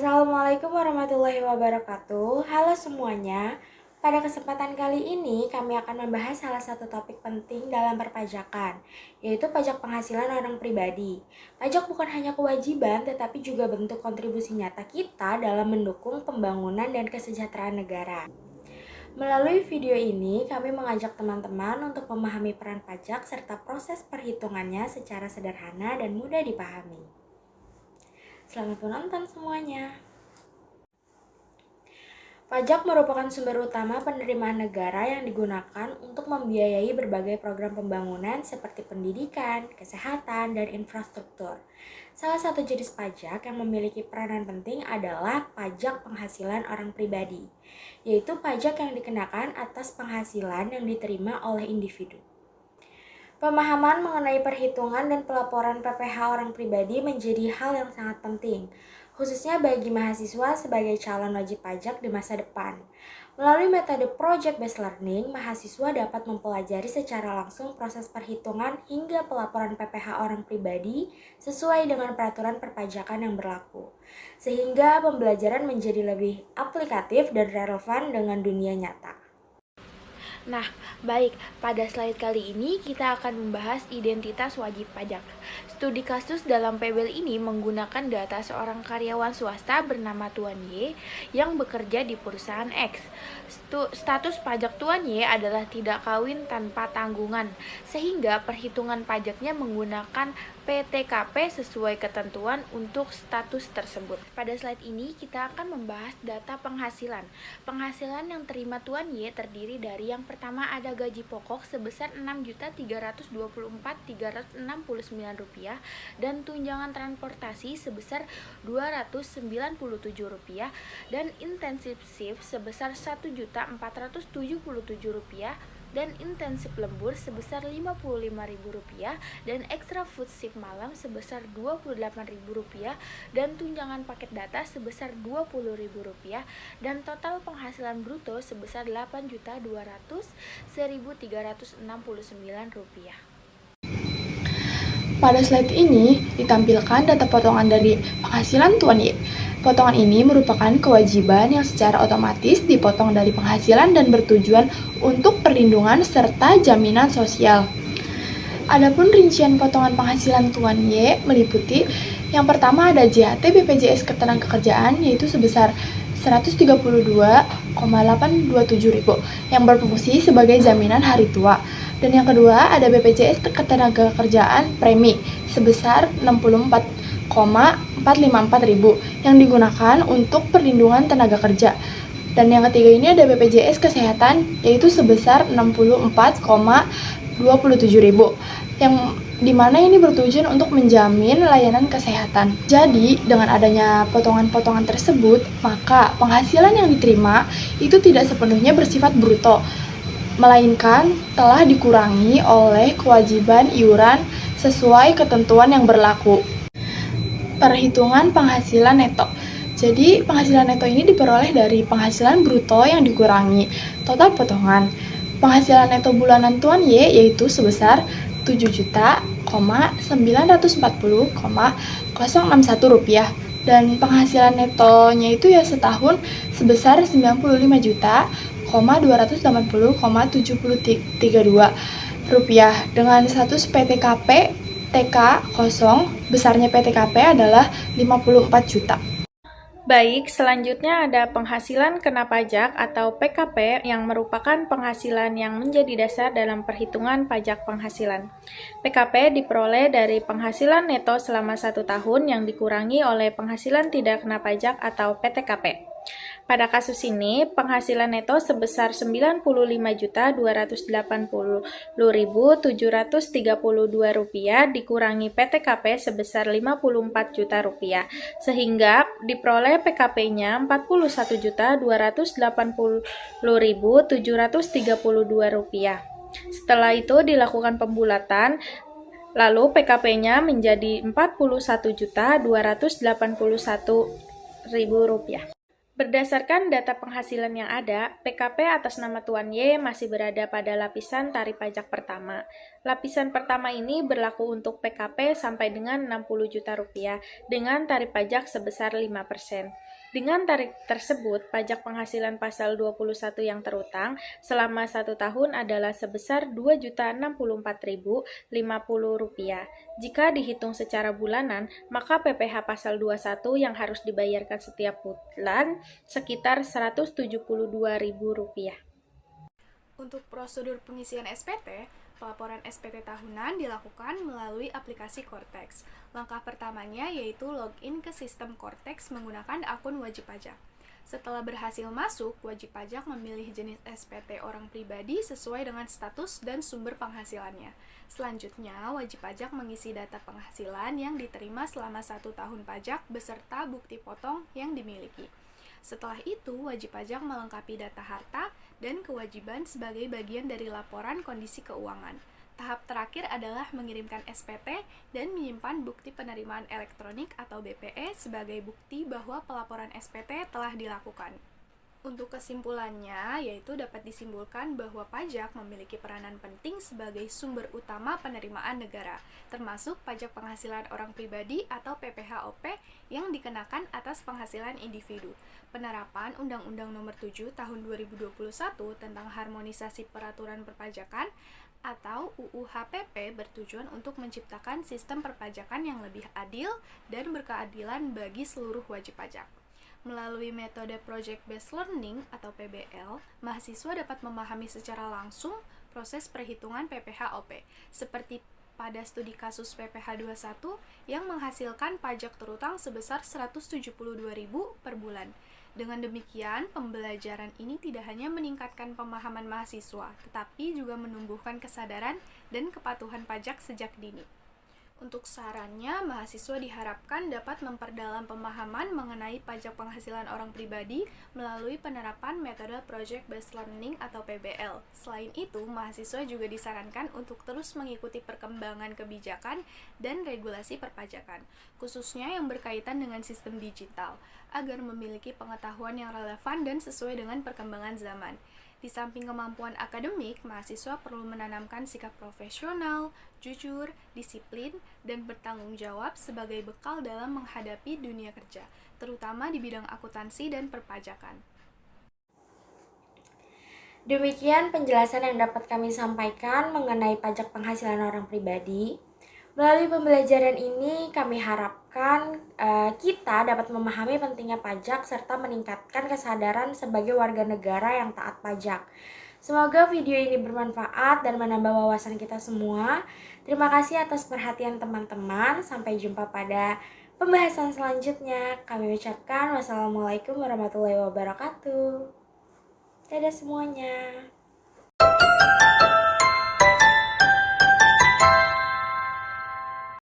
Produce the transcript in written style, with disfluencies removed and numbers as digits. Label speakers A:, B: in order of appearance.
A: Assalamualaikum warahmatullahi wabarakatuh. Halo semuanya. Pada kesempatan kali ini kami akan membahas salah satu topik penting dalam perpajakan, yaitu pajak penghasilan orang pribadi. Pajak bukan hanya kewajiban, tetapi juga bentuk kontribusi nyata kita dalam mendukung pembangunan dan kesejahteraan negara. Melalui video ini, kami mengajak teman-teman untuk memahami peran pajak serta proses perhitungannya secara sederhana dan mudah dipahami. Selamat menonton semuanya. Pajak merupakan sumber utama penerimaan negara yang digunakan untuk membiayai berbagai program pembangunan seperti pendidikan, kesehatan, dan infrastruktur. Salah satu jenis pajak yang memiliki peranan penting adalah pajak penghasilan orang pribadi, yaitu pajak yang dikenakan atas penghasilan yang diterima oleh individu. Pemahaman mengenai perhitungan dan pelaporan PPh orang pribadi menjadi hal yang sangat penting, khususnya bagi mahasiswa sebagai calon wajib pajak di masa depan. Melalui metode Project-Based Learning, mahasiswa dapat mempelajari secara langsung proses perhitungan hingga pelaporan PPh orang pribadi sesuai dengan peraturan perpajakan yang berlaku, sehingga pembelajaran menjadi lebih aplikatif dan relevan dengan dunia nyata.
B: Nah, baik, pada slide kali ini kita akan membahas identitas wajib pajak. Studi kasus dalam PBL ini menggunakan data seorang karyawan swasta bernama Tuan Y yang bekerja di perusahaan X. Status pajak Tuan Y adalah tidak kawin tanpa tanggungan, sehingga perhitungan pajaknya menggunakan PTKP sesuai ketentuan untuk status tersebut. Pada slide ini kita akan membahas data penghasilan. Penghasilan yang terima Tuan Y terdiri dari yang pertama ada gaji pokok sebesar Rp6.324.369 dan tunjangan transportasi sebesar Rp297 dan intensif shift sebesar Rp1.477 dan intensif lembur sebesar Rp55.000 dan extra food shift malam sebesar Rp28.000 dan tunjangan paket data sebesar Rp20.000 dan total penghasilan bruto sebesar Rp8.200.1.369.
C: Pada slide ini ditampilkan data potongan dari penghasilan Tuan Y. Potongan ini merupakan kewajiban yang secara otomatis dipotong dari penghasilan dan bertujuan untuk perlindungan serta jaminan sosial. Adapun rincian potongan penghasilan Tuan Y meliputi yang pertama ada JHT BPJS Ketenagakerjaan yaitu sebesar Rp132,827.000 yang berfungsi sebagai jaminan hari tua. Dan yang kedua ada BPJS Ketenagakerjaan Premi sebesar Rp64,454.000 yang digunakan untuk perlindungan tenaga kerja. Dan yang ketiga ini ada BPJS Kesehatan yaitu sebesar Rp64,27.000 yang dimana ini bertujuan untuk menjamin layanan kesehatan. Jadi, dengan adanya potongan-potongan tersebut, maka penghasilan yang diterima itu tidak sepenuhnya bersifat bruto, melainkan telah dikurangi oleh kewajiban iuran sesuai ketentuan yang berlaku. Perhitungan penghasilan neto. Jadi, penghasilan neto ini diperoleh dari penghasilan bruto yang dikurangi total potongan. Penghasilan neto bulanan Tuan Y yaitu sebesar Rp7.940,061 dan penghasilan netonya itu ya setahun sebesar Rp95.280,7032 dengan status PTKP TK kosong, besarnya PTKP adalah Rp54 juta.
B: Baik, selanjutnya ada penghasilan kena pajak atau PKP yang merupakan penghasilan yang menjadi dasar dalam perhitungan pajak penghasilan. PKP diperoleh dari penghasilan neto selama 1 tahun yang dikurangi oleh penghasilan tidak kena pajak atau PTKP. Pada kasus ini, penghasilan neto sebesar Rp94.280.732 dikurangi PTKP sebesar Rp54 juta, sehingga diperoleh PKP-nya Rp41.280.732. Setelah itu dilakukan pembulatan, lalu PKP-nya menjadi Rp41.281.000. Berdasarkan data penghasilan yang ada, PKP atas nama Tuan Y masih berada pada lapisan tarif pajak pertama. Lapisan pertama ini berlaku untuk PKP sampai dengan Rp60 juta dengan tarif pajak sebesar 5%.
D: Dengan tarif tersebut, pajak penghasilan pasal 21 yang terutang selama 1 tahun adalah sebesar Rp2.064.050. Jika dihitung secara bulanan, maka PPh pasal 21 yang harus dibayarkan setiap bulan sekitar Rp172.000.
E: Untuk prosedur pengisian SPT, pelaporan SPT tahunan dilakukan melalui aplikasi Cortex. Langkah pertamanya yaitu login ke sistem Cortex menggunakan akun wajib pajak. Setelah berhasil masuk, wajib pajak memilih jenis SPT orang pribadi sesuai dengan status dan sumber penghasilannya. Selanjutnya, wajib pajak mengisi data penghasilan yang diterima selama 1 tahun pajak beserta bukti potong yang dimiliki. Setelah itu, wajib pajak melengkapi data harta dan kewajiban sebagai bagian dari laporan kondisi keuangan. Tahap terakhir adalah mengirimkan SPT dan menyimpan bukti penerimaan elektronik atau BPE sebagai bukti bahwa pelaporan SPT telah dilakukan. Untuk kesimpulannya, yaitu dapat disimpulkan bahwa pajak memiliki peranan penting sebagai sumber utama penerimaan negara, termasuk pajak penghasilan orang pribadi atau PPh-OP yang dikenakan atas penghasilan individu. Penerapan Undang-Undang Nomor 7 Tahun 2021 tentang Harmonisasi Peraturan Perpajakan atau UU HPP bertujuan untuk menciptakan sistem perpajakan yang lebih adil dan berkeadilan bagi seluruh wajib pajak. Melalui metode Project Based Learning atau PBL, mahasiswa dapat memahami secara langsung proses perhitungan PPh-OP, seperti pada studi kasus PPh 21 yang menghasilkan pajak terutang sebesar Rp172.000 per bulan. Dengan demikian, pembelajaran ini tidak hanya meningkatkan pemahaman mahasiswa, tetapi juga menumbuhkan kesadaran dan kepatuhan pajak sejak dini. Untuk sarannya, mahasiswa diharapkan dapat memperdalam pemahaman mengenai pajak penghasilan orang pribadi melalui penerapan metode Project Based Learning atau PBL. Selain itu, mahasiswa juga disarankan untuk terus mengikuti perkembangan kebijakan dan regulasi perpajakan, khususnya yang berkaitan dengan sistem digital, agar memiliki pengetahuan yang relevan dan sesuai dengan perkembangan zaman. Di samping kemampuan akademik, mahasiswa perlu menanamkan sikap profesional, jujur, disiplin, dan bertanggung jawab sebagai bekal dalam menghadapi dunia kerja, terutama di bidang akuntansi dan perpajakan.
A: Demikian penjelasan yang dapat kami sampaikan mengenai pajak penghasilan orang pribadi. Melalui pembelajaran ini, kami harapkan kita dapat memahami pentingnya pajak serta meningkatkan kesadaran sebagai warga negara yang taat pajak. Semoga video ini bermanfaat dan menambah wawasan kita semua. Terima kasih atas perhatian teman-teman. Sampai jumpa pada pembahasan selanjutnya. Kami ucapkan wassalamualaikum warahmatullahi wabarakatuh. Dadah semuanya.